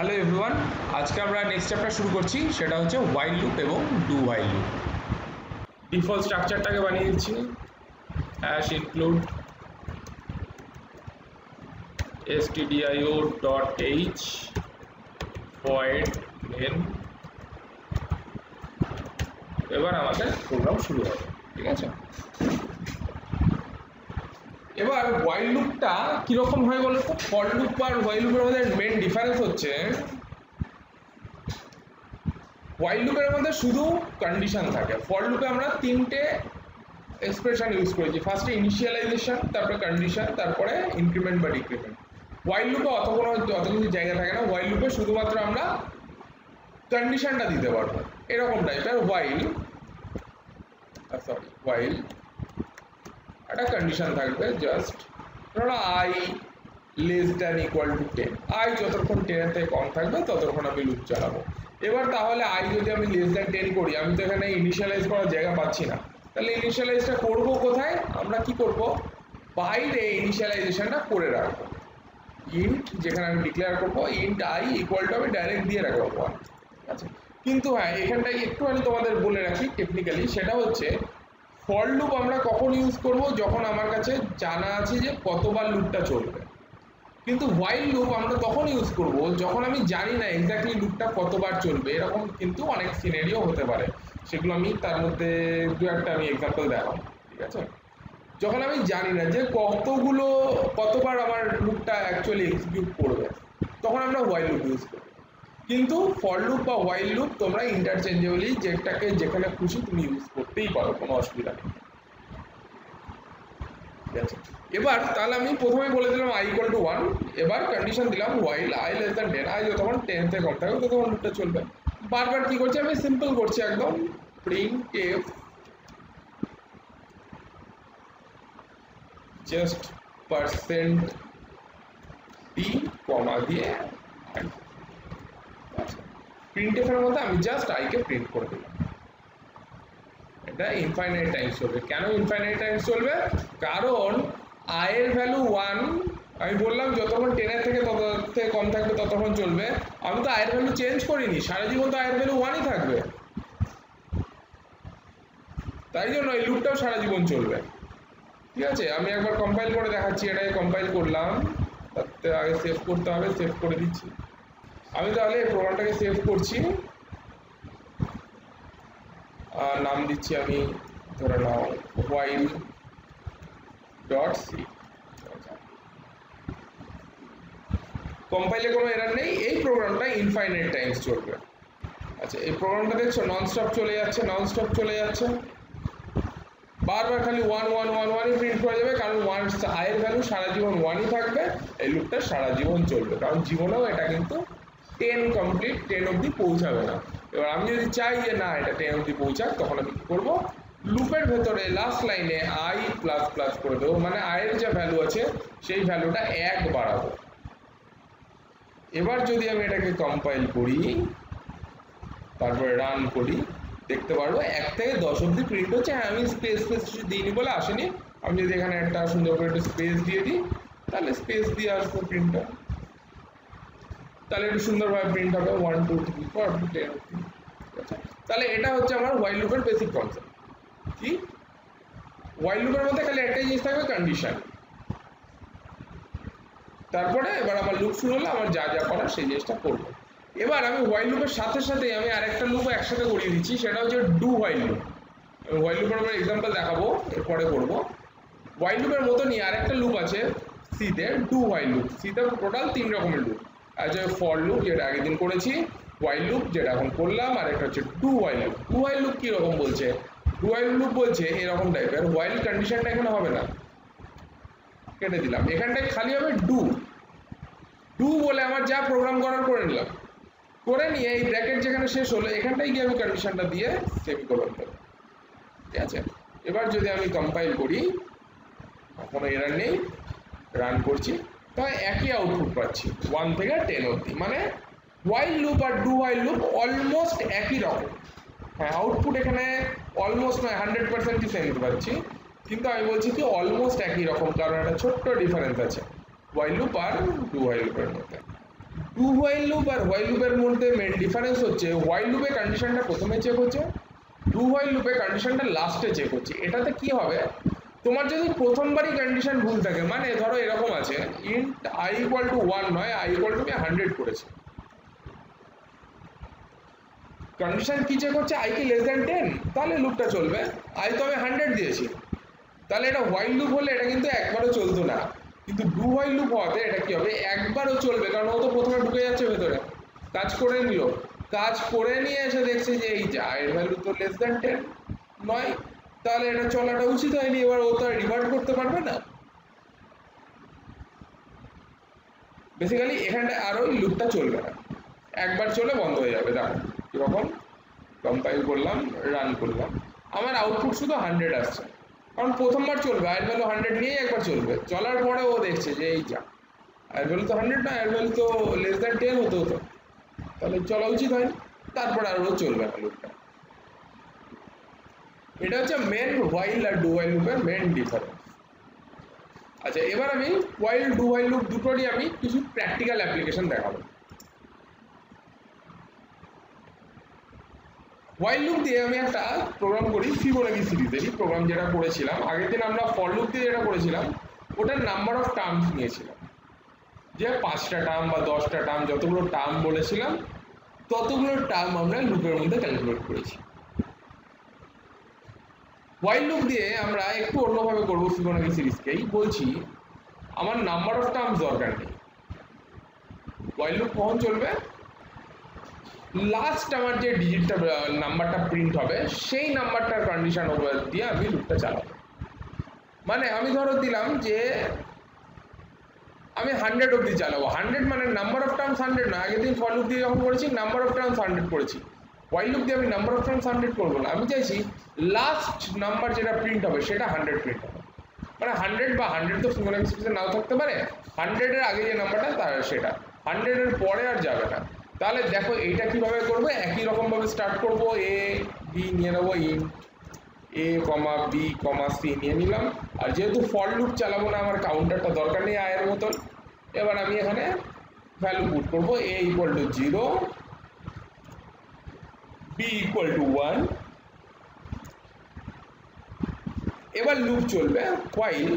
Hello everyone, আজকে আমরা next chapter শুরু করছি, সেটা হচ্ছে হোয়াইল লুপ এবং ডু হোয়াইল লুপ। ডিফল্ট স্ট্রাকচারটাকে বানিয়ে দিচ্ছি, hash include stdio.h void main। এবার আমাদের প্রোগ্রাম শুরু হবে, ঠিক আছে। এবার হোয়াইল লুপটা কিরকম হয় বলো তো? ফর লুপ আর হোয়াইল লুপের মধ্যে মেন ডিফারেন্স হচ্ছে হোয়াইল লুপের মধ্যে শুধু কন্ডিশন থাকে। ফর লুপে আমরা তিনটে এক্সপ্রেশন ইউজ করেছি, ফার্স্টে ইনিশিয়ালাইজেশন, তারপরে কন্ডিশন, তারপরে ইনক্রিমেন্ট বা ডিক্রিমেন্ট। হোয়াইল লুপে অত কিছু জায়গা থাকে না। হোয়াইল লুপে শুধুমাত্র আমরা কন্ডিশনটা দিতে পারবো, এরকম টাইপের। হোয়াইল একটা কন্ডিশন থাকবে, জাস্ট ধরো I less than equal to 10, I যতক্ষণ 10 এর থেকে কম থাকবে ততক্ষণ আমি লুপ চালাবো। এবার তাহলে আই যদি আমি লেস দ্যান 10 করি, আমি তো এখানে ইনিশিয়ালাইজ করার জায়গা পাচ্ছি না, তাহলে ইনিশিয়ালাইজটা করবো কোথায়? আমরা কি করব, বাইরে ইনিশিয়ালাইজেশনটা করে রাখবো। ইন্ট যেখানে আমি ডিক্লেয়ার করবো, ইন্ট আই ইকুয়াল টু আমি ডাইরেক্ট দিয়ে রাখবো 1, ঠিক আছে। কিন্তু হ্যাঁ, এখানটায় একটু আমি তোমাদের বলে রাখি টেকনিক্যালি, সেটা হচ্ছে ফর লুপ আমরা কখন ইউজ করব, যখন আমার কাছে জানা আছে যে কতবার লুপটা চলবে। কিন্তু হোয়াইল লুপ আমরা তখন ইউজ করব যখন আমি জানি না এক্স্যাক্টলি লুপটা কতবার চলবে। এরকম কিন্তু অনেক সিনারিও হতে পারে, সেগুলো আমি তার মধ্যে দু একটা আমি এক্সাম্পল দেখাবো, ঠিক আছে। যখন আমি জানি না যে কতবার আমার লুপটা অ্যাকচুয়ালি এক্সিকিউট করবে, তখন আমরা হোয়াইল লুপ ইউজ করি। কিন্তু ফর লুপ বা হোয়াইল লুপ তোমরা ইন্টারচেঞ্জেবলি যেটাকে যেখানে খুশি তুমি ইউজ করতেই পারো, কোনো অসুবিধা নেই, ঠিক আছে। এবার তাহলে আমি প্রথমে বলে দিলাম আই ইকুয়াল টু 1, এবার কন্ডিশন দিলাম while I less than 10, I যতক্ষণ 10 থেকে কম থাকবে ততক্ষণ লুপটা চলবে। বারবার কি করছি আমি, সিম্পল করছি একদম, print F just percent D comma দিয়ে প্রিন্ট এফ এর মধ্যে আমি জাস্ট আই কে প্রিন্ট করে দিলাম। এটা ইনফাইনাইট টাইমস চলবে। কেন ইনফাইনাইট টাইমস চলবে? কারণ আই এর ভ্যালু 1, আমি বললাম যতক্ষণ 10 এর থেকে কম থাকবে ততক্ষণ চলবে। আমি তো আই এর ভ্যালু চেঞ্জ করিনি, সারা জীবন তো আই এর ভ্যালু 1ই থাকবে, তাই জন্য এই লুপটাও সারা জীবন চলবে, ঠিক আছে। আমি একবার কম্পাইল করে দেখাচ্ছি, এটাকে কম্পাইল করলাম, তাতে আগে সেভ করতে হবে, সেভ করে দিচ্ছি। আমি তাহলে এই প্রোগ্রামটাকে সেভ করছি, নাম দিচ্ছি আমি, ধরে নাও হোয়াইল ডট সি। কম্পাইলে কোনো এরর নেই, এই প্রোগ্রামটা ইনফাইনাইট টাইমস চলবে। আচ্ছা, এই প্রোগ্রামটা দেখছো নন স্টপ চলে যাচ্ছে, বারবার খালি 1 প্রিন্ট করে যাবে, কারণ আয়ের ভ্যালু সারা জীবন 1ই থাকবে। এই লুপটা সারা জীবন চলবে, কারণ জীবনেও এটা কিন্তু 10 কমপ্লিট, 10 অবধি পৌঁছাবে না। এবার আমি যদি চাই যে না এটা 10 অবধি পৌঁছাক, তখন আমি কি করবো, লুপের ভেতরে লাস্ট লাইনে আই প্লাস প্লাস করে দেবো, মানে আয়ের যে ভ্যালু আছে সেই ভ্যালুটা 1 বাড়াবো। এবার যদি আমি এটাকে কম্পাইল করি, তারপরে রান করি, দেখতে পারবো 1 থেকে 10 অবধি প্রিন্ট হচ্ছে। হ্যাঁ, আমি স্পেস দিইনি বলে আসেনি। আমি যদি এখানে একটা সুন্দর করে একটু স্পেস দিয়ে দিই, তাহলে স্পেস দিয়ে আসবো প্রিন্টটা, তাহলে একটু সুন্দরভাবে প্রিন্ট হবে 1 2 3 4 10, ঠিক আছে। তাহলে এটা হচ্ছে আমার হোয়াইল লুপের বেসিক কনসেপ্ট। কি, হোয়াইল লুপের মধ্যে খালি একটাই জিনিস থাকবে, কন্ডিশন। তারপরে এবার আমার লুপ শুরু হলে আমার যা যা করার সেই জিনিসটা করবো। এবার আমি হোয়াইল লুপের সাথে সাথে আমি আরেকটা লুপ একসাথে করিয়ে দিচ্ছি, সেটা হচ্ছে ডু হোয়াইল লুপ। আমি হোয়াইল লুপের আমার এক্সাম্পল দেখাবো, এরপরে করবো। হোয়াইল লুপের মতনই আরেকটা লুপ আছে সিতে, ডু হোয়াইল লুপ। সিতে টোটাল 3 রকমের লুপ আছে, ফর লুপ যেটা আগের দিন করেছি, হোয়াইল লুপ যেটা এখন করলাম, আর একটা হচ্ছে do while loop. Do while loop কীরকম বলছে? ডু হোয়াইল লুপ বলছে এরকম টাইপের, হোয়াইল কন্ডিশনটা এখানে হবে না, কেটে দিলাম, এখানটায় খালি হবে ডু বলে আমার যা প্রোগ্রাম করার করে নিলাম, করে নিয়ে এই ব্র্যাকেট যেখানে শেষ হলো এখানটায় গিয়ে আমি কন্ডিশনটা দিয়ে সেমিকোলন দেবো, ঠিক আছে। এবার যদি আমি কম্পাইল করি, কোনো এরর নেই, রান করছি, তাই একই আউটপুট পাচ্ছি 1 থেকে 10 অবধি। মানে হোয়াইল লুপ আর ডু হোয়াইল লুপ অলমোস্ট একই রকম। হ্যাঁ, আউটপুট এখানে অলমোস্ট নয় 100%ই সেম পাচ্ছি, কিন্তু আমি বলছি কি অলমোস্ট একই রকম, কারণ একটা ছোট্ট ডিফারেন্স আছে হোয়াইল লুপ আর ডু হোয়াইল লুপের মধ্যে। টু হোয়াইল লুপ আর হোয়াইল লুপের মধ্যে মেন ডিফারেন্স হচ্ছে হোয়াইল লুপে কন্ডিশনটা প্রথমে চেক হচ্ছে, টু হোয়াইল লুপে কন্ডিশনটা লাস্টে চেক হচ্ছে। এটাতে কি হবে, তোমার যদি প্রথমবারই কন্ডিশন ভুল থাকে, মানে ধরো এরকম আছে ইন্ট i ইকুয়াল টু 1 নয় i ইকুয়াল টু 100 করেছে, কন্ডিশন কি চেক হচ্ছে i কি লেস দ্যান 10, তাহলে লুপটা চলবে। i তো আমি 100 দিয়েছি, তাহলে এটা হোয়াইল লুপ হলে এটা কিন্তু একবারও চলতো না, কিন্তু ডু হোয়াইল লুপ হওয়াতে এটা কি হবে, একবারও চলবে, কারণ ও তো প্রথমে ঢুকে যাচ্ছে ভেতরে, কাজ করে নিল, কাজ করে নিয়ে এসে দেখছে যে এই যে i এর ভ্যালু তো লেস দ্যান 10 নয়, তাহলে এটা চলাটা উচিত হয়নি, এবার ও তো আর রিভার্ট করতে পারবে না। বেসিক্যালি এখানটা আর ওই লুপটা চলবে না, একবার চলে বন্ধ হয়ে যাবে। দেখো এরকম কম্পাইল করলাম, রান করলাম, আমার আউটপুট শুধু 100 আসছে, কারণ প্রথমবার চলবে, আয়ের ভ্যালু 100 নিয়েই একবার চলবে, চলার পরে ও দেখছে যে এই যা আয়ের ভ্যালু তো 100 না, আয়ের ভ্যালু তো লেস দ্যান 10 হতে হতো, তাহলে চলা উচিত হয়নি, তারপরে আর ও চলবে না লুপটা। এটা হচ্ছে মেন হোয়াইল আর ডু হোয়াইল লুপের মেন ডিফারেন্স। আচ্ছা, এবার আমি হোয়াইল ডু হোয়াইল লুপ দুটোরই আমি কিছু প্র্যাকটিক্যাল অ্যাপ্লিকেশন দেখাবো। হোয়াইল লুপ দিয়ে আমি একটা প্রোগ্রাম করি, ফিবোনাকি সিরিজেরই প্রোগ্রাম যেটা করেছিলাম আগের দিন, আমরা ফর লুপ দিয়ে যেটা করেছিলাম ওটার নাম্বার অফ টার্মস নিয়েছিলাম, যে 5টা টার্ম বা 10টা টার্ম যতগুলো টার্ম বলেছিলাম ততগুলো টার্ম আমরা লুপের মধ্যে ক্যালকুলেট করেছি। হোয়াইল লুপ দিয়ে আমরা একটু অন্যভাবে করবো, ফিবোনাকি সিরিজকেই বলছি আমার নাম্বার অফ টার্মস দরকার নেই। হোয়াইল লুপ কখন চলবে, লাস্ট আমার যে ডিজিটটা নাম্বারটা প্রিন্ট হবে সেই নাম্বারটার কন্ডিশন ওভার দিয়ে আমি লুপটা চালাবো। মানে আমি ধরো দিলাম যে আমি 100 অবধি চালাবো, 100 মানে নাম্বার অফ টার্মস 100 না, আগের দিন ফর লুপ দিয়ে যখন করেছি নাম্বার অফ টার্মস 100 করেছি, হোয়াইল লুপ দিয়ে আমি নাম্বার অফ টার্মস 100 করবো না, আমি চাইছি লাস্ট নাম্বার যেটা প্রিন্ট হবে সেটা 100 প্রিন্ট হবে। মানে 100 বা 100 তো ফিবোনাকি সিরিজে নাও থাকতে পারে, 100 এর আগে যে নাম্বারটা তার সেটা, 100 এর পরে আর যাবে না। তাহলে দেখো এইটা কিভাবে করবো, একই রকমভাবে স্টার্ট করবো, এ বি নিয়ে নেবো, ইন্ট এ কমা বি কমা সি নিয়ে নিলাম, আর যেহেতু ফর লুপ চালাবো না আমার কাউন্টারটা দরকার নেই আয়ের মতন, এবার আমি এখানে ভ্যালু পুট করবো, A equal to 0, B equal to 1, এবার লুপ চলবে হোয়াইল।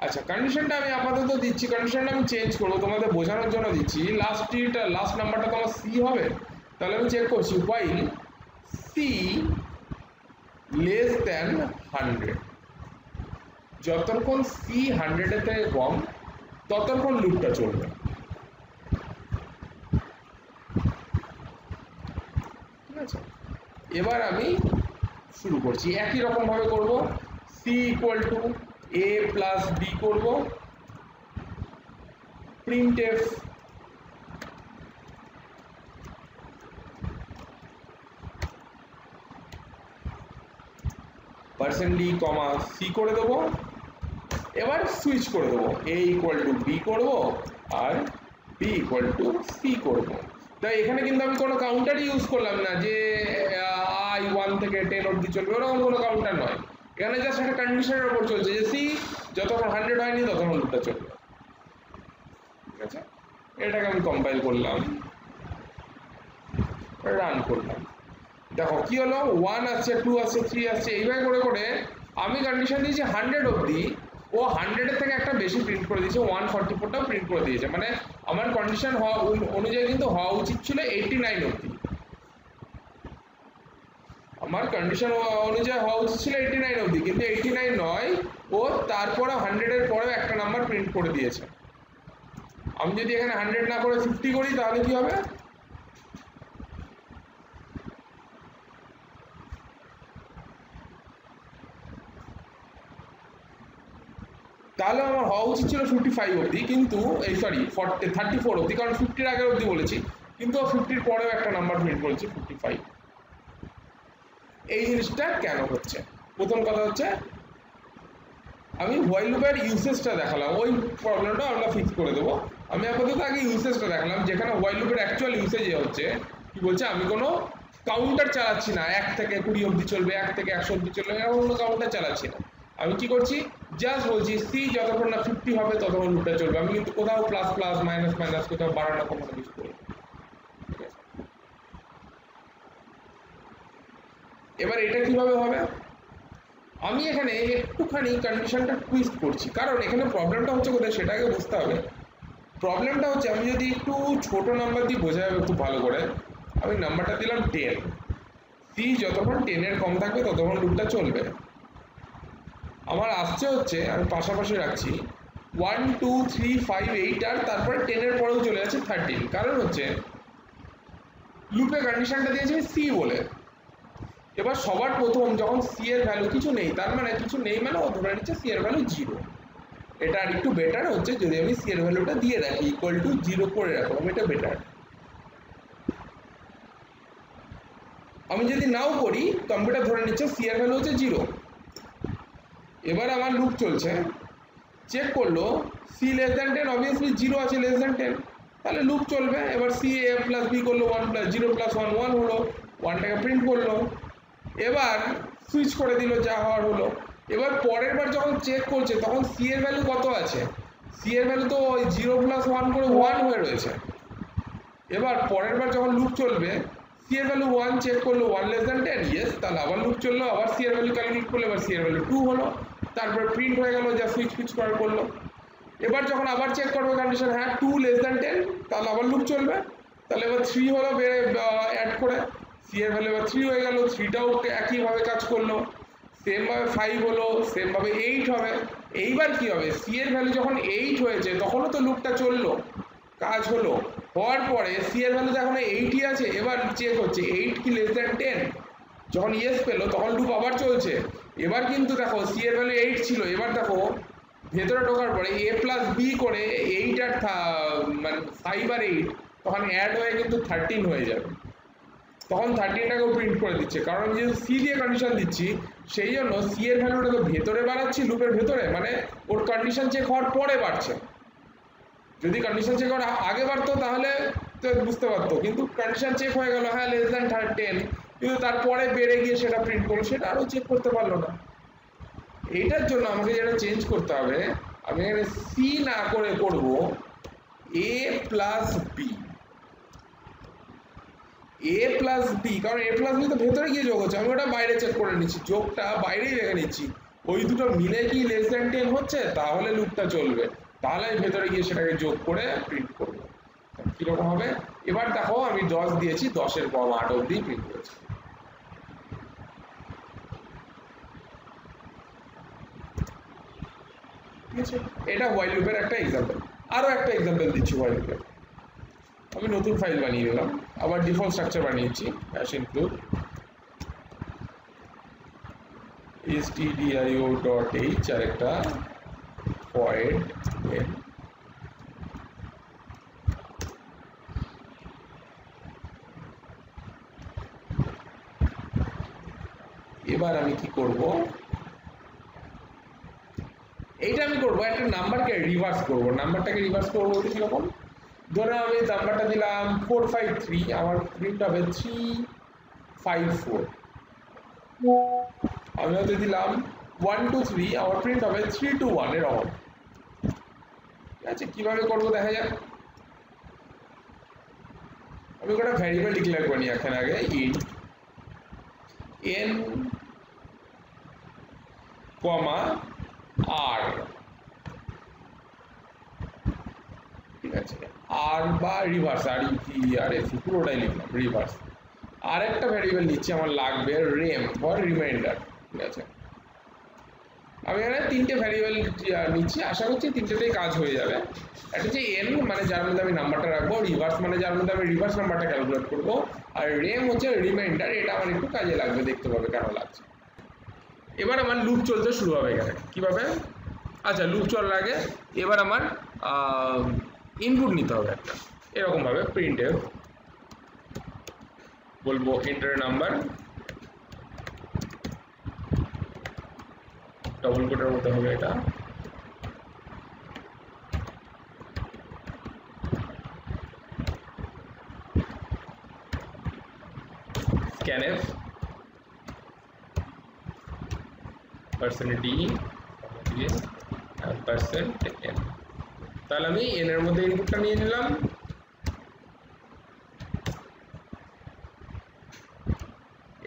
আচ্ছা, কন্ডিশনটা আমি আপাতত দিচ্ছি, কন্ডিশনটা আমি চেঞ্জ করবো তোমাদের বোঝানোর জন্য দিচ্ছি, লাস্ট নাম্বারটা তো আমার সি হবে, তাহলে আমি চেক করছি হোয়াইল সি লেস দ্যান 100, যতক্ষণ সি 100 এর থেকে কম ততক্ষণ লুপটা চলবে। ঠিক আছে, এবার আমি শুরু করছি, একই রকম ভাবে করব, C equal to A plus B করবো, প্রিন্টএফ %d কমা সি করে দেবো, এবার সুইচ করে দেবো, এ ইকুয়াল টু বি করবো আর বি ইকুয়াল টু সি করবো। তাই এখানে কিন্তু আমি কোনো কাউন্টার ইউজ করলাম না যে i 1 থেকে 10 অবধি চলবে, ওরকম কোনো কাউন্টার নয়, এখানে জাস্ট একটা কন্ডিশনের উপর চলছে যে সি যতক্ষণ 100 হয়নি ততক্ষণ লুপটা চলবে। ঠিক আছে, এটাকে আমি কম্পাইল করলাম, রান করলাম, দেখো কি হলো, 1 আসছে, 2 আসছে, 3 আসছে, এইভাবে করে করে আমি কন্ডিশন দিয়েছি 100 অবধি, ও 100 এর থেকে একটা বেশি প্রিন্ট করে দিয়েছে, 144টাও প্রিন্ট করে দিয়েছে, মানে আমার কন্ডিশন হওয়া অনুযায়ী কিন্তু হওয়া উচিত ছিল 89 অবধি, আমার কন্ডিশন অনুযায়ী হওয়া উচিত ছিল 89 অবধি, কিন্তু 89 নয়, ও তারপরে 100 এর পরেও একটা নাম্বার প্রিন্ট করে দিয়েছে। আমি যদি এখানে 100 না করে 50 করি তাহলে কি হবে, তাহলে আমার হওয়া উচিত ছিল 55 অবধি, কিন্তু এই সরি 34 অবধি, কারণ 50 আগের অবধি বলেছি, কিন্তু 50-র পরেও একটা নাম্বার প্রিন্ট করেছি 55। এই জিনিসটা কেন হচ্ছে, প্রথম কথা হচ্ছে আমি হোয়াইল লুপের ইউসেজটা দেখালাম, ওই প্রবলেমটা আমরা ফিক্স করে দেবো। আমি আপাতত আগে ইউসেজটা দেখালাম, যেখানে হোয়াইল লুপের অ্যাকচুয়াল ইউসেজ হচ্ছে কি বলছে, আমি কোনো কাউন্টার চালাচ্ছি না, 1 থেকে 20 অবধি চলবে, 1 থেকে 100 অবধি চলবে, এরকম কোনো কাউন্টার চালাচ্ছি না, আমি কি করছি জাস্ট বলছি সি যতক্ষণ না 50 হবে ততক্ষণ লুপটা চলবে, আমি কিন্তু কোথাও প্লাস প্লাস মাইনাস মাইনাস কোথাও বাড়ানো কমানো কিছু করি। এবার এটা কিভাবে হবে, আমি এখানে একটুখানি কন্ডিশনটা টুইস্ট করছি, কারণ এখানে প্রবলেমটা হচ্ছে কোথায় সেটাকে বুঝতে হবে। প্রবলেমটা হচ্ছে আমি যদি একটু ছোট নাম্বার দিয়ে বোঝাই খুব ভালো করে, আমি নাম্বারটা দিলাম 10, সি যতক্ষণ 10-এর কম থাকবে ততক্ষণ লুপটা চলবে। আমার আসছে হচ্ছে, আমি পাশাপাশি রাখছি 1 2 3 5 8 আর তারপরে 10-এর পরেও চলে যাচ্ছে 13, কারণ হচ্ছে লুপে কন্ডিশনটা দিয়েছে সি বলে। এবার সবার প্রথম যখন সি এর ভ্যালু কিছু নেই, তার মানে কিছু নেই মানে ও ধরে নিচ্ছে সি এর ভ্যালু 0। এটা আর একটু বেটার হচ্ছে যদি আমি সি এর ভ্যালুটা দিয়ে রাখি ইকুয়াল টু 0 করে রাখলাম, এটা বেটার। আমি যদি নাও করি কম্পিউটার ধরে নিচ্ছে সি এর ভ্যালু হচ্ছে 0। এবার আমার লুপ চলছে, চেক করলো সি লেস দ্যান 10, অবভিয়াসলি 0 আছে লেস দ্যান 10, তাহলে লুপ চলবে। এবার সি এ প্লাস বি করলো 1 প্লাস 0 প্লাস 1 1 হলো, 1টাকে প্রিন্ট করলো, এবার সুইচ করে দিল, যা হওয়ার হলো। এবার পরের বার যখন চেক করছে তখন সি এর ভ্যালু কত আছে, সি এর ভ্যালু তো ওই 0 প্লাস 1 করে 1 হয়ে রয়েছে। এবার পরের বার যখন লুপ চলবে সি এর ভ্যালু 1 চেক করলো 1 লেস দ্যান 10, ইয়েস, তাহলে আবার লুপ চললো, আবার সি এর ভ্যালু ক্যালকুলেট করলো, এবার সি এর ভ্যালু 2 হলো, তারপর প্রিন্ট হয়ে গেল যা সুইচ সুইচ করার করলো। এবার যখন আবার চেক করবে কন্ডিশন, হ্যাঁ 2 লেস দ্যান 10, তাহলে আবার লুপ চলবে, তাহলে এবার 3 হলো অ্যাড করে, সি এর ভ্যালু এবার 3 হয়ে গেল, 3টাও একইভাবে কাজ করলো, সেমভাবে 5 হলো, সেমভাবে 8 হবে। এইবার কি হবে, সি এর ভ্যালু যখন 8 হয়েছে তখনও তো লুপটা চললো, কাজ হলো, হওয়ার পরে সি এর ভ্যালু তো এখন 8ই আছে, এবার চেক হচ্ছে 8 কি লেস দ্যান 10, যখন ইয়েস পেলো তখন লুপ আবার চলছে। এবার কিন্তু দেখো সি এর ভ্যালু 8 ছিল, এবার দেখো ভেতরে ঢোকার পরে এ প্লাস বি করে 8 আর মানে 5 আর 8 তখন অ্যাড হয়ে কিন্তু 13 হয়ে যাবে, তখন 13টাকেও প্রিন্ট করে দিচ্ছে, কারণ যেহেতু সি দিয়ে কন্ডিশন দিচ্ছি সেই জন্য সি এর ভ্যালুটাকে ভেতরে বাড়াচ্ছি লুপের ভেতরে, মানে ওর কন্ডিশন চেক হওয়ার পরে বাড়ছে। যদি কন্ডিশন চেক হওয়ার আগে বাড়তো তাহলে তো বুঝতে পারতো, কিন্তু কন্ডিশন চেক হয়ে গেল হ্যাঁ লেস দ্যান 10, কিন্তু তারপরে বেড়ে গিয়ে সেটা প্রিন্ট করলো, সেটা আরও চেক করতে পারলো না। এইটার জন্য আমাকে যেটা চেঞ্জ করতে হবে, আমি এখানে সি না করে করব এ প্লাস বি, এ প্লাস বি, কারণ এ প্লাস বি তো ভেতরে গিয়ে যোগ হচ্ছে, আমি ওটা বাইরে চেক করে নিচ্ছি, যোগটা বাইরেই রেখে নিচ্ছি, ওই দুটো মিলে কি লেস দ্যান 10 হচ্ছে তাহলে লুপটা চলবে, তাহলে আমি ভেতরে গিয়ে সেটাকে যোগ করে প্রিন্ট করবো। কিরকম হবে, এবার দেখো আমি 10 দিয়েছি, 10-এর কম 8 অবধি প্রিন্ট করেছি। ঠিক আছে, এটা হোয়াইল লুপের একটা এক্সাম্পল। আরও একটা এক্সাম্পল দিচ্ছি হোয়াইল লুপের। আমি নতুন ফাইল বানিয়ে দিলাম, আবার ডিফল্ট স্ট্রাকচার বানিয়েছি, হ্যাশ ইনক্লুড stdio.h আর একটা void n। এবার আমি কি করব, এইটা আমি করব একটা নাম্বারকে রিভার্স করব, নাম্বারটাকে রিভার্স করব বলতে কিরকম, ধরো আমি নাম্বারটা দিলাম 453, আমার প্রিন্ট হবে 354, আমি হয়তো দিলাম 123, আমার প্রিন্ট হবে 321, এরকম। ঠিক আছে, কিভাবে করবো দেখা যাক। আমি একটা ভ্যারিয়েবল ডিক্লেয়ার করি এখানে আগে, ইন্ট n কমা r, ঠিক আছে, আর বা রিভার্স, আর ইভি আর এফ পুরোটাই লিখলাম রিভার্স। আর একটা ভ্যারিয়েবল নিচ্ছি, আমার লাগবে রেম ফর রিমাইন্ডার, ঠিক আছে। আমি এখানে 3টে ভ্যারিয়েবল নিচ্ছি, আশা করছি 3টেতেই কাজ হয়ে যাবে। একটা হচ্ছে এন মানে যার মধ্যে আমি নাম্বারটা রাখবো, রিভার্স মানে যার মধ্যে আমি রিভার্স নাম্বারটা ক্যালকুলেট করবো, আর রেম হচ্ছে রিমাইন্ডার, এটা আমার একটু কাজে লাগবে, দেখতে পাবে কেন লাগছে। এবার আমার লুপ চলতে শুরু হবে এখানে, কিভাবে, আচ্ছা লুপ চলার আগে এবার আমার ইনপুট নিতে হবে একটা, এরকমভাবে প্রিন্টে বলবো এন্টার নাম্বার, ডবল কোটের মধ্যে হবে এটা, scanf %d দিয়ে পার্সেন্ট এন। তাহলে আমি এন এর মধ্যে ইনপুটটা নিয়ে নিলাম।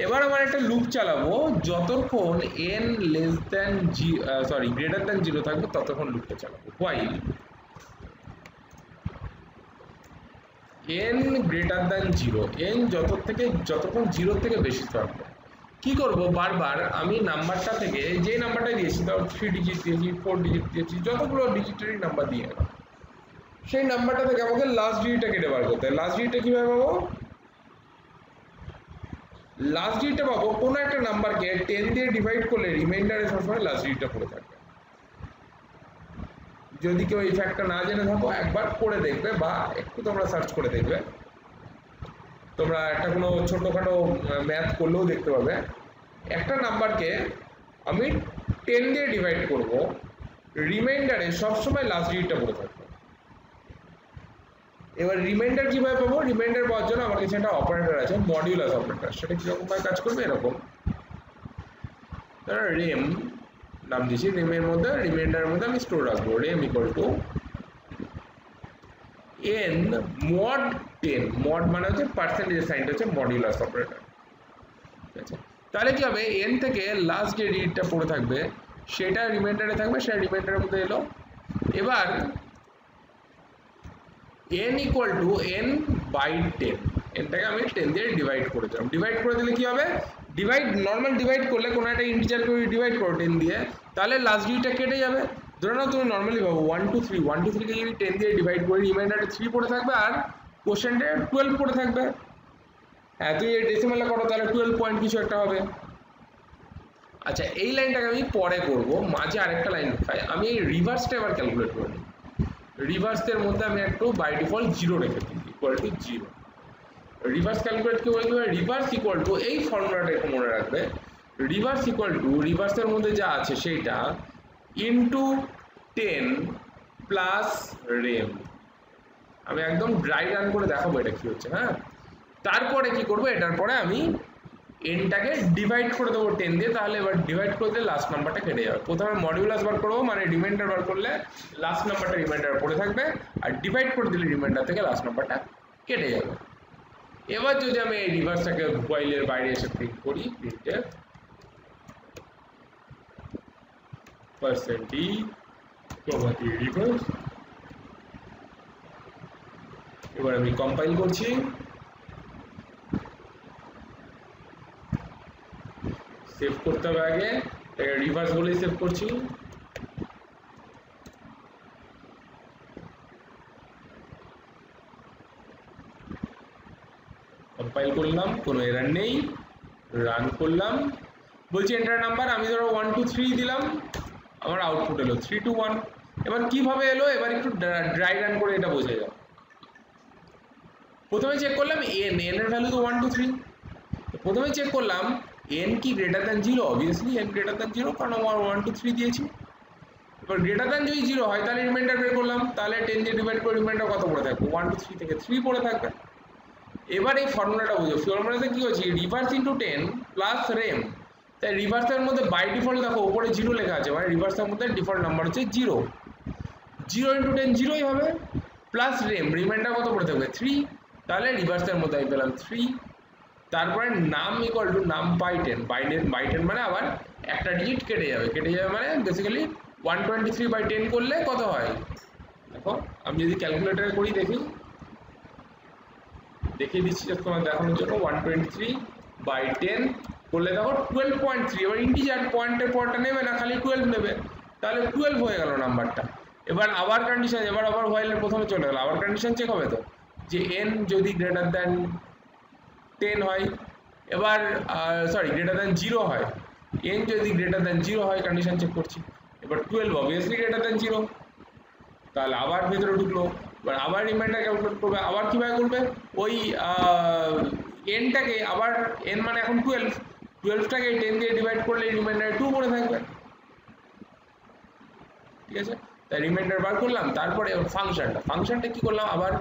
এবার আমার একটা লুপ চালাবো, যতক্ষণ n less than greater than 0 থাকবে ততক্ষণ লুপটা চালাবো। while n greater than 0, n যতক্ষণ 0 থেকে বেশি থাকবে কি করব, বারবার আমি নাম্বারটা থেকে যে নাম্বারটা দিয়েছি, তাও 3 ডিজিট দিয়েছি, 4 ডিজিট দিয়েছি, যতগুলো ডিজিটেরই নাম্বার দিয়ে গেলাম, সেই নাম্বারটা থেকে আমাকে লাস্ট ডিজিটটা কেটে বার করতে হয়। লাস্ট ডিজিটটা কিভাবে পাবো? লাস্ট ডিজিটটা পাবো কোনো একটা নাম্বারকে 10 দিয়ে ডিভাইড করলে রিমাইন্ডারে সবসময় লাস্ট ডিজিটটা পড়ে থাকবে। যদি কেউ এই ফ্যাক্টটা না জেনে থাকো একবার করে দেখবে, বা একটু তোমরা সার্চ করে দেখবে, তোমরা একটা কোনো ছোটখাটো ম্যাথ করলেও দেখতে পাবে। একটা নাম্বারকে আমি 10 দিয়ে ডিভাইড করব, রিমাইন্ডারে সবসময় লাস্ট ডিজিটটা পড়ে থাকবে। এবার রিমাইন্ডার কিভাবে পাবো? রিমাইন্ডার পাওয়ার জন্য আমার কাছে একটা অপারেটর আছে, মডিউলাস অপারেটর। সেটা কিরকম ভাবে কাজ করবে? এরকম, ধরো রেম নাম দিয়েছি, রেমের মধ্যে রিমাইন্ডারের মধ্যে আমি স্টোর রাখবো রেম equal to n mod 10। mod মানে হচ্ছে পার্সেন্টেজ সাইনটা হচ্ছে মডিউলাস অপারেটর। ঠিক আছে, তাহলে কি হবে, n থেকে লাস্ট যে ডিজিটটা পড়ে থাকবে সেটা রিমাইন্ডারে থাকবে, সেটা রিমাইন্ডারের মধ্যে এলো। এবার n equal to n by 10, এনটাকে আমি 10 দিয়ে ডিভাইড করে দিলাম। ডিভাইড করে দিলে কি হবে, নর্মাল ডিভাইড করলে কোনো একটা ইন্টিজারকে ডিভাইড করো 10 দিয়ে, তাহলে লাস্ট ডিজিটটা কেটে যাবে। ধরে নাও তুমি নর্মালি ভাবো 1 2 3, 1 2 3 কে যদি 10 দিয়ে ডিভাইড করি, রিমাইন্ডারে 3 পড়ে থাকবে আর কোশ্চেনটা 12 পড়ে থাকবে। হ্যাঁ, তুমি এই ডেসিমালে করো তাহলে 12 পয়েন্ট কিছু একটা হবে। আচ্ছা, এই লাইনটাকে আমি পরে করব, মাঝে আরেকটা লাইন দেখাই। আমি এই রিভার্সটা এবার ক্যালকুলেট করে নিই। রিভার্সের মধ্যে আমি একটু বাই ডিফল্ট 0 রেখে দিই, ইকুয়াল টু 0। রিভার্স ক্যালকুলেট কি বলতে হবে, রিভার্স ইকুয়াল টু, এই ফর্মুলাটা একটু মনে রাখবে, রিভার্স ইকুয়াল টু রিভার্সের মধ্যে যা আছে সেইটা ইনটু 10 প্লাস রেম। আমি একদম ড্রাই রান করে দেখাবো এটা কি হচ্ছে। হ্যাঁ, তারপরে কি করবো, এটার পরে আমি এনটাকে ডিভাইড করে দেবো 10 দিয়ে, তাহলে এবার ডিভাইড করে দিলে লাস্ট নাম্বারটা কেটে যাবে। প্রথমে মডিউলাস বার করবো, মানে রিমাইন্ডার বার করলে লাস্ট নাম্বারটা রিমাইন্ডার পড়ে থাকবে, আর ডিভাইড করে দিলে রিমাইন্ডার থেকে লাস্ট নাম্বারটা কেটে যাবে। এবার যদি আমি এই রিভার্সটাকে হোয়াইলের বাইরে এসে প্রিন্ট করি, প্রিন্টে পার্সেন্ট ডি কমাতি রিভার্স। এবার আমি কম্পাইল করছি, সেভ করতে হবে আগে, এটাকে রিভার্স বলেই সেভ করছি। কম্পাইল করলাম, কোনো এরর নেই, রান করলাম, বলছি এন্টার নাম্বার, আমি ধরো 1 2 3 দিলাম, আমার আউটপুট এলো 3 2 1। এবার কিভাবে এলো, এবার একটু ড্রাই রান করে এটা বোঝা যায়। প্রথমে চেক করলাম n এর ভ্যালু তো 1 2 3, প্রথমে চেক করলাম n কি greater than 0, obviously n greater than 0, কারণ আমার 1 2 3 দিয়েছি। এবার গ্রেটার দ্যান যদি 0 হয় তাহলে রিমাইন্ডার বের করলাম, তাহলে 10 দিয়ে ডিভাইড করে রিমাইন্ডার কত পড়ে থাকবে, 1 2 3 থেকে 3 পড়ে থাকবে। এবার এই ফর্মুলাটা বুঝো, ফর্মুলাতে কি হচ্ছে, রিভার্স ইন্টু 10 প্লাস রেম। তাই রিভার্সের মধ্যে বাই ডিফল্ট দেখো উপরে 0 লেখা আছে, মানে রিভার্সের মধ্যে ডিফল্ট নাম্বার হচ্ছে 0। 0 ইন্টু 10 0ই হবে, প্লাস রেম, রিমাইন্ডার কত পড়ে থাকবে 3, তাহলে রিভার্সের মধ্যে আমি পেলাম 3। তারপরে নাম ইকুয়াল টু নাম বাই 10, বাই 10 মানে আবার একটা ডিজিট কেটে যাবে, মানে বেসিক্যালি 123 বাই 10 করলে কত হয়, দেখো আমি যদি ক্যালকুলেটারে করি দেখিয়ে দিচ্ছি তোমার দেখানোর জন্য। 123 বাই 10 করলে দেখো 12.3। এবার ইন্টিজার পয়েন্টের পরটা নেবে না, খালি 12 নেবে, তাহলে 12 হয়ে গেল নাম্বারটা। এবার আবার কন্ডিশন, এবার আবার হোয়াইলের প্রথমে চলে গেল, আবার কন্ডিশন চেক হবে তো, যে n যদি গ্রেটার দ্যান 10 হয়, এবার গ্রেটার দ্যান 0 হয়, n যদি গ্রেটার দ্যান 0 হয়, কন্ডিশন চেক করছি। এবার 12 অবভিয়াসলি গ্রেটার দ্যান 0, তাহলে আবার ভেতরে ঢুকলো। এবার আবার রিমাইন্ডার ক্যালকুলেট করবে, আবার কীভাবে করবে, ওই এনটাকে আবার, এন মানে এখন 12টাকে 10 দিয়ে ডিভাইড করলে রিমাইন্ডারে 2 পড়ে থাকবে। ঠিক আছে, তাই রিমাইন্ডার বার করলাম। তারপরে ফাংশনটা কি করলাম, আবার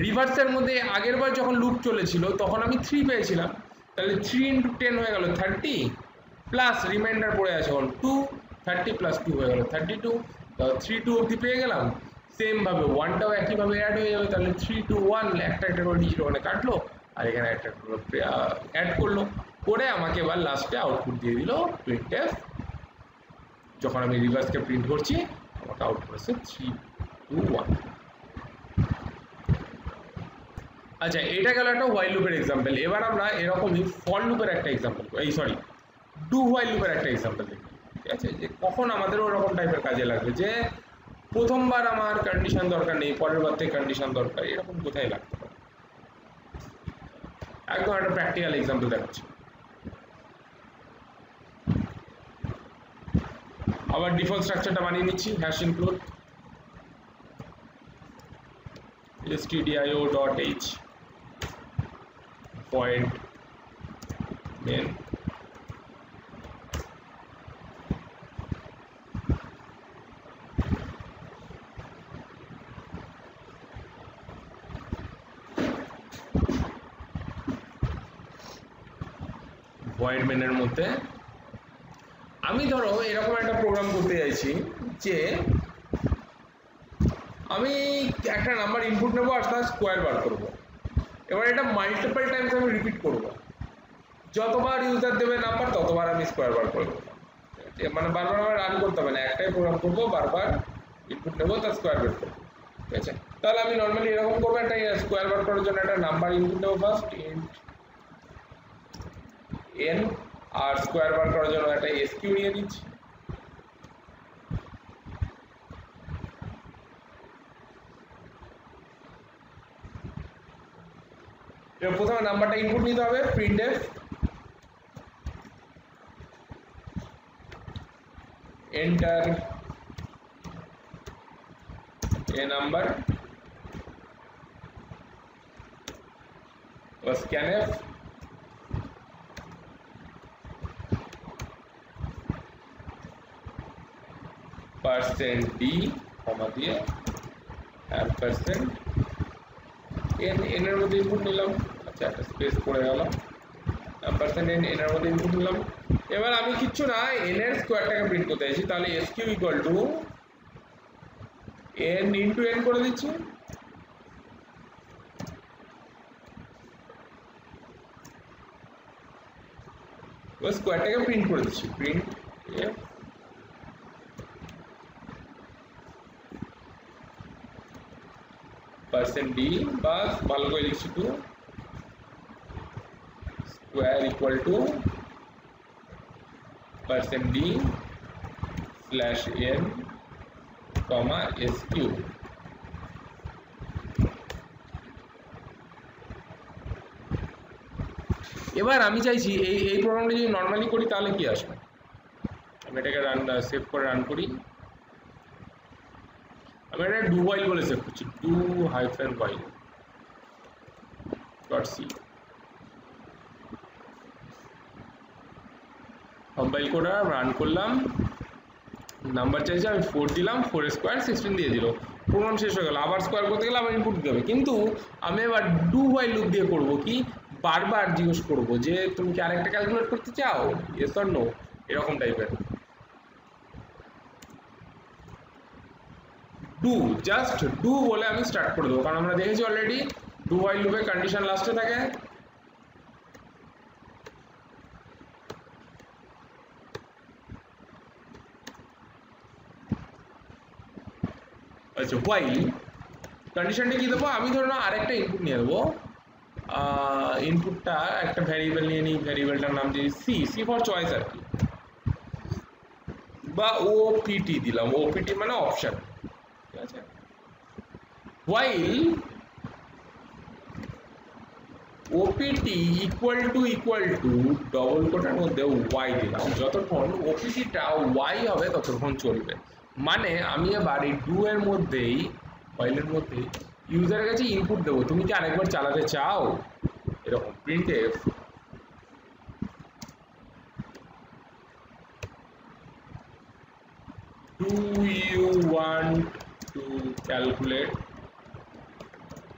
রিভার্সের মধ্যে আগের বার যখন লুপ চলেছিল তখন আমি 3 পেয়েছিলাম, তাহলে 3 ইন্টু 10 হয়ে গেল 30, প্লাস রিমাইন্ডার পড়ে আছে এখন 2, 30 প্লাস 2 হয়ে গেল 32, 3 2 অবধি পেয়ে গেলাম। সেম ভাবে 1টাও একইভাবে অ্যাড হয়ে যাবে, তাহলে 3 2 1 একটা একটা করে ডিজিট ওখানে কাটলো আর এখানে একটা করে অ্যাড করলো, করে আমাকে এবার লাস্টে আউটপুট দিয়ে দিল printf। যখন আমি রিভার্সকে প্রিন্ট করছি আমাকে আউটপুট আসছে 3 2 1। আচ্ছা, এটা গেল একটা হোয়াইল লুপের এক্সাম্পল। এবার আমরা এরকমই ফর লুপের একটা এক্সাম্পল, ডু হোয়াইল লুপের একটা এক্সাম্পল দেখি, ঠিক আছে, যে কখন আমাদের ওরকম টাইপের কাজে লাগবে, যে প্রথমবার আমার কন্ডিশন দরকার নেই, পরের বার থেকে কন্ডিশন দরকার, এরকম কোথায় লাগতে পারে। একদম একটা প্র্যাকটিক্যাল এক্সাম্পল দেখাচ্ছি। আবার ডিফল্ট স্ট্রাকচারটা বানিয়ে নিচ্ছি, hash include stdio.h void main void main এর মধ্যে আমি ধরো এরকম একটা প্রোগ্রাম করতে চাইছি যে আমি একটা নাম্বার ইনপুট নেব আর তার স্কোয়ার বার করব। এবার এটা মাল্টিপল টাইমস আমি রিপিট করব, যতবার ইউজার দেবে নাম্বার ততবার আমি স্কোয়ার বার করব, মানে বারবার আমার রান করতে হবে না, একটাই প্রোগ্রাম করব, বারবার ইনপুট নেব তার স্কোয়ার বের করব, ঠিক আছে। তাহলে আমি নর্মালি এরকম করবো, একটা স্কোয়ার বার করার জন্য একটা নাম্বার ইনপুট নেব ফার্স্ট ইন্ট n, আর স্কোয়ার বার করার জন্য একটা এসকিউ নিয়ে নিচ্ছি। এবার প্রথমে নাম্বারটা ইনপুট নিতে হবে, printf enter a number or scanf %d কমা দিয়ে %n এর মধ্যে ইনপুট নিলাম, আচ্ছা একটা স্পেস পড়ে গেল, %n এর মধ্যে ইনপুট নিলাম। এবার আমি কিচ্ছু না n এর স্কোয়ারটাকে প্রিন্ট করতে চাইছি, তাহলে sq equal to n into n করে দিচ্ছি, ওই স্কোয়ারটাকে প্রিন্ট করে দিচ্ছি, প্রিন্ট %d বা ভালো করে লিখছি to square equal to %d slash n comma sq। এবার আমি চাইছি এই প্রোগ্রামটা যদি নর্মালি করি তাহলে কি আসবে। আমি এটাকে সেভ করে রান করি। আমি এটা ডু হোয়াইল বলে সেভ করছি, do hyphen while dot C. Compile করে রান করলাম, নাম্বার চাইছে, আমি 4 দিলাম, 4 স্কোয়ার 16 দিয়ে দিল, প্রোগ্রাম শেষ হয়ে গেল। আবার স্কোয়ার করতে গেলে আমার ইনপুট দিতে হবে, কিন্তু আমি এবার ডু হোয়াইল লুপ দিয়ে করবো কি, বারবার জিজ্ঞেস করবো যে তুমি কি আরেকটা ক্যালকুলেট করতে চাও, ইয়েস অর নো, এরকম টাইপের। ডু, জাস্ট ডু বলে আমি স্টার্ট করে দেবো, কারণ আমরা দেখেছি অলরেডি ডু হোয়াইল লুপে কন্ডিশন লাস্টে থাকে। আচ্ছা, হোয়াইল কন্ডিশনটা কি দেবো, আমি ধরো আরেকটা ইনপুট নিয়ে দেবো, ইনপুটটা একটা ভ্যারিয়েবল নিয়ে নিই, ভ্যারিয়েবলটার নাম দিই সি ফর চয়েস আর কি, বা ওপিটি দিলাম, ওপিটি মানে অপশন, ঠিক আছে। While OPT equal to double কোটের মধ্যে ওয়াই দিলাম, যতক্ষণ ওপিটিটা ওয়াই হবে ততক্ষণ চলবে। মানে আমি এবার এই ডু এর মধ্যেই, হোয়াইলের মধ্যেই ইউজারের কাছে ইনপুট দেবো, তুমি কি আরেকবার চালাতে চাও, এরকম printf do you want to calculate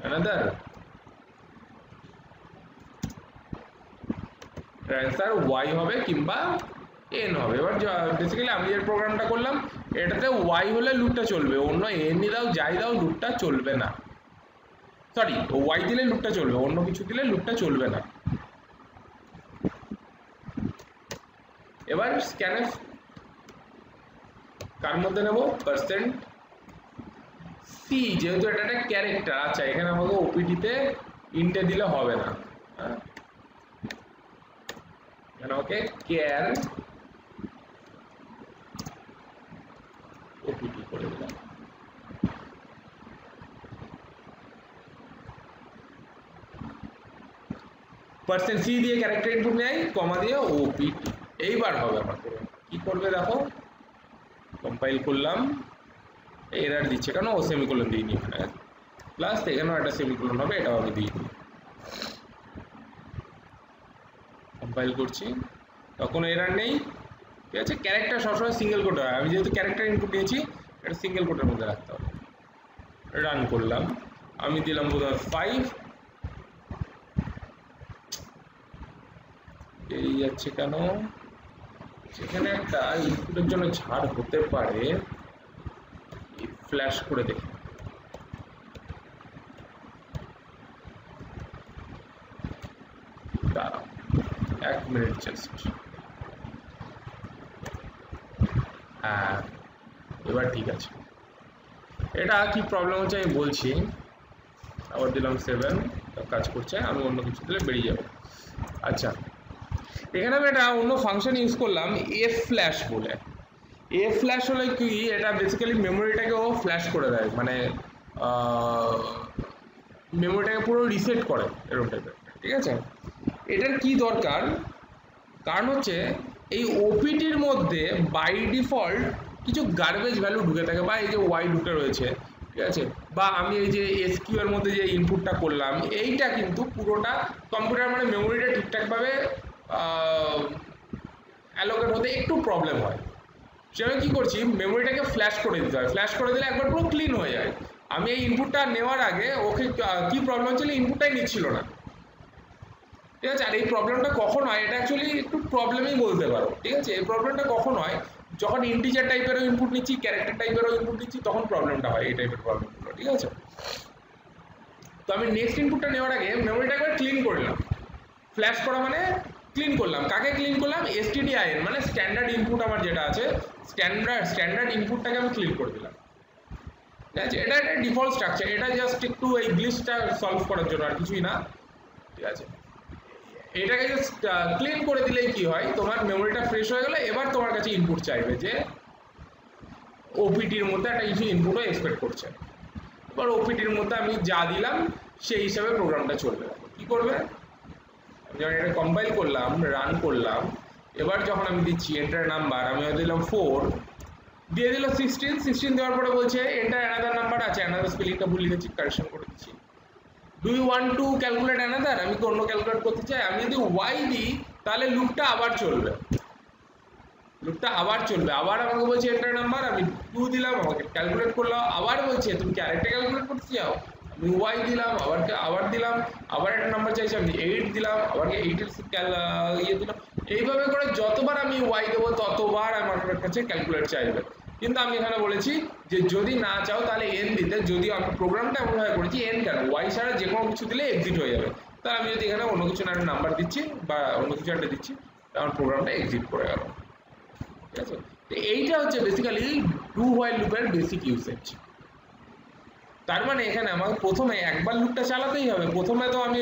another, answer y হবে কিংবা n হবে। এবার বেসিক্যালি আমি যে প্রোগ্রামটা করলাম এটাতে y হলে লুপটা চলবে, অন্য n দাও যাই দাও লুপটা চলবে না, সরি y দিলে লুপটা চলবে, অন্য কিছু দিলে লুপটা চলবে না। এবার স্ক্যানএফ কার মধ্যে নেব, পার্সেন্ট সি, যেহেতু এটা একটা ক্যারেক্টার, আচ্ছা এখানে আমাকে ওপিটিতে ইন্টে দিলে হবে না, এখানে ওকে ক্যার ওপিটি করে দিলাম। পার্সেন্ট সি দিয়ে ক্যারেক্টার ইনপুট নেয়, কমা দিয়ে ওপিটি, এইবার হবে আমার প্রোগ্রাম। কি করবে দেখো, কম্পাইল করলাম, এরর দিচ্ছে কেন, ও সেমিকোলন দিইনি এখানে, প্লাস এখানেও একটা সেমিকোলন হবে, এটাও আমি দিইনি। কম্পাইল করছি, তখন এরর নেই, ঠিক আছে। ক্যারেক্টার সবসময় সিঙ্গেল কোড হয়, আমি যেহেতু ক্যারেক্টার ইনপুট নিয়েছি এটা সিঙ্গেল কোডের মধ্যে রাখতে হবে। রান করলাম, আমি দিলাম বোধহয় 5, এই যাচ্ছে কেন, সেখানে একটা ইনপুটের জন্য ঝাড় হতে পারে, ফ্ল্যাশ করে দেখি। দাঁড়াও 1 মিনিট জাস্ট, হ্যাঁ এবার ঠিক আছে। এটা কি প্রবলেম হচ্ছে আমি বলছি, আবার দিলাম 7, কাজ করছে, আমি অন্য কিছু দিলে বেরিয়ে যাবে। আচ্ছা এখানে আমি একটা অন্য ফাংশন ইউজ করলাম এফ ফ্ল্যাশ বলে। এফ ফ্ল্যাশ হলে কি, এটা বেসিক্যালি মেমোরিটাকেও ফ্ল্যাশ করে দেয়, মানে মেমোরিটাকে পুরো রিসেট করে এরকম টাইপের, ঠিক আছে। এটার কি দরকার, কারণ হচ্ছে এই ওপিটির মধ্যে বাই ডিফল্ট কিছু গার্বেজ ভ্যালু ঢুকে থাকে, বা এই যে ওয়াই ঢুকে রয়েছে, ঠিক আছে, বা আমি এই যে এসকিউ এর মধ্যে যে ইনপুটটা করলাম এইটা কিন্তু পুরোটা কম্পিউটার মানে মেমোরিটা ঠিকঠাকভাবে অ্যালোকেট হতে একটু প্রবলেম হয়। সে আমি কী করছি, মেমোরিটাকে ফ্ল্যাশ করে দিতে হয়, ফ্ল্যাশ করে দিলে একবার পুরো ক্লিন হয়ে যায়। আমি এই ইনপুটটা নেওয়ার আগে ওকে কী প্রবলেম হচ্ছিল, ইনপুটটাই নিচ্ছিল না, ঠিক আছে। আর এই প্রবলেমটা কখন হয়, এটা অ্যাকচুয়ালি একটু প্রবলেমই বলতে পারো, ঠিক আছে। এই প্রবলেমটা কখন হয়, যখন ইন্টিজার টাইপেরও ইনপুট নিচ্ছি, ক্যারেক্টার টাইপেরও ইনপুট নিচ্ছি, তখন প্রবলেমটা হয়, এই টাইপের প্রবলেমগুলো, ঠিক আছে। তো আমি নেক্সট ইনপুটটা নেওয়ার আগে মেমোরিটা একবার ক্লিন করলাম, ফ্ল্যাশ করা মানে ক্লিন করলাম। কাকে ক্লিন করলাম, stdin মানে স্ট্যান্ডার্ড ইনপুট আমার যেটা আছে, স্ট্যান্ডার্ড ইনপুটটাকে আমি ক্লিন করে দিলাম, ঠিক আছে। এটা একটা ডিফল্ট স্ট্রাকচার, এটা জাস্ট একটু এই গ্লিচটা সলভ করার জন্য, আর কিছুই না, ঠিক আছে। এটাকে জাস্ট ক্লিন করে দিলেই কি হয়, তোমার মেমোরিটা ফ্রেশ হয়ে গেলে এবার তোমার কাছে ইনপুট চাইবে যে ওপিটির মধ্যে একটা কিছু ইনপুটও এক্সপেক্ট করছে। এবার ওপিটির মধ্যে আমি যা দিলাম সেই হিসাবে প্রোগ্রামটা চলবে। কি করবে, যখন এটা কম্পাইল করলাম, রান করলাম, এবার যখন আমি দিচ্ছি এন্টার নাম্বার, আমি দিলাম 4, দিয়ে দিল 16 দেওয়ার পরে বলছে এন্টার অ্যানাদার নাম্বার, আছে অ্যানাদার স্পেলিংটা ভুল লিখেছি, কারেকশন করে দিচ্ছি। Do you want to calculate another, আমি তো অন্য ক্যালকুলেট করতে চাই। আমি যদি ওয়াই দিই তাহলে লুপটা আবার চলবে, আবার আমাকে বলছে এন্টার নাম্বার, আমি 2 দিলাম, আমাকে ক্যালকুলেট করলাম, আবার বলছে তুমি কি আরেকটা ক্যালকুলেট করতে চাও, আমি ওয়াই দিলাম, আবার দিলাম, আবার একটা নাম্বার চাইছি, আমি 8 দিলাম, আবার 8 এর ইয়ে দিলাম। এইভাবে করে যতবার আমি ওয়াই দেবো ততবার আমার কাছে ক্যালকুলেট চাইবে। কিন্তু আমি এখানে বলেছি যে যদি না চাও তাহলে এন দিতে, যদি আমি প্রোগ্রামটা এমনভাবে করেছি এন কেন, ওয়াই ছাড়া যে কোনো কিছু দিলে এক্সিট হয়ে যাবে। তাহলে আমি যদি এখানে অন্য কিছু একটা নাম্বার দিচ্ছি বা অন্য কিছু একটা দিচ্ছি, তখন প্রোগ্রামটা এক্সিট করে গেল, ঠিক আছে। তো এইটা হচ্ছে বেসিক্যালি ডু হোয়াইল লুপের বেসিক ইউসেজ। তার মানে এখানে আমাকে প্রথমে একবার লুপটা চালাতেই হবে। প্রথমে তো আমি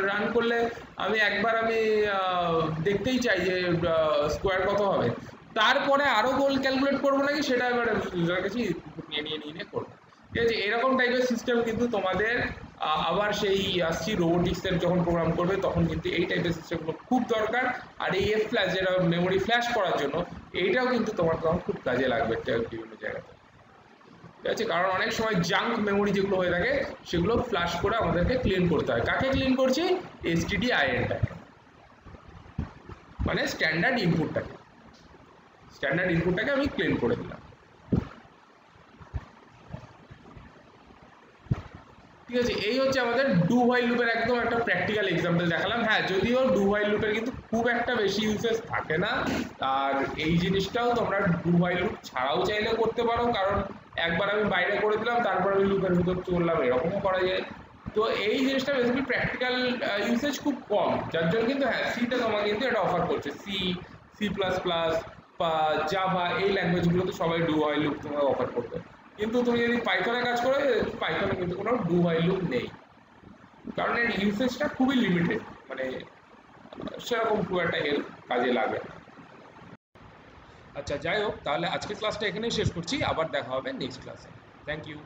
রান করলে আমি একবার আমি দেখতেই চাই যে স্কোয়ার কত হবে, তারপরে আরও গোল ক্যালকুলেট করবো নাকি সেটা এবার ইউজারের কাছে ইনপুট নিয়ে করবো, ঠিক আছে। এরকম টাইপের সিস্টেম কিন্তু তোমাদের আবার সেই আসছি রোবোটিক্সের যখন প্রোগ্রাম করবে তখন কিন্তু এই টাইপের সিস্টেমগুলো খুব দরকার। আর এই এফ ফ্ল্যাশ যেটা মেমোরি ফ্ল্যাশ করার জন্য, এইটাও কিন্তু তোমার তখন খুব কাজে লাগবে বিভিন্ন জায়গাতে, ঠিক আছে। কারণ অনেক সময় জাঙ্ক মেমোরি যেগুলো হয়ে থাকে সেগুলো ফ্ল্যাশ করে আমাদেরকে ক্লিন করতে হয়। কাকে ক্লিন করছি, stdin-টাকে, মানে স্ট্যান্ডার্ড ইনপুটটাকে আমি ক্লিন করে দিলাম, ঠিক আছে। এই হচ্ছে আমাদের ডু হোয়াইল লুপের একদম একটা প্র্যাকটিক্যাল এক্সাম্পল দেখালাম। হ্যাঁ, যদিও ডু হোয়াইল লুপের কিন্তু খুব একটা বেশি ইউসেজ থাকে না। আর এই জিনিসটাও তোমরা ডু হোয়াইল লুপ ছাড়াও চাইলে করতে পারো, কারণ একবার আমি বাইরে করে দিলাম তারপর আমি লুপের ভিতর চললাম, এরকমও করা যায়। তো এই জিনিসটা বেসিক্যালি প্র্যাকটিক্যাল ইউসেজ খুব কম, যার জন্য কিন্তু হ্যাঁ সিটা তোমাকে কিন্তু এটা অফার করছে। সি প্লাস প্লাস বা জাভা এই ল্যাঙ্গুয়েজগুলোতে সবাই ডু হোয়াইল লুপ তোমাকে অফার করবে, কিন্তু তুমি যদি পাইথনে কাজ করো, পাইথনে কিন্তু কোনো ডু হোয়াইল লুপ নেই, কারণ এর ইউসেজটা খুবই লিমিটেড, মানে সেরকম খুব একটা হেল্প কাজে লাগে না। আচ্ছা যাই হোক, তাহলে আজকের ক্লাসটা এখানেই শেষ করছি, আবার দেখা হবে নেক্সট ক্লাসে। Thank you.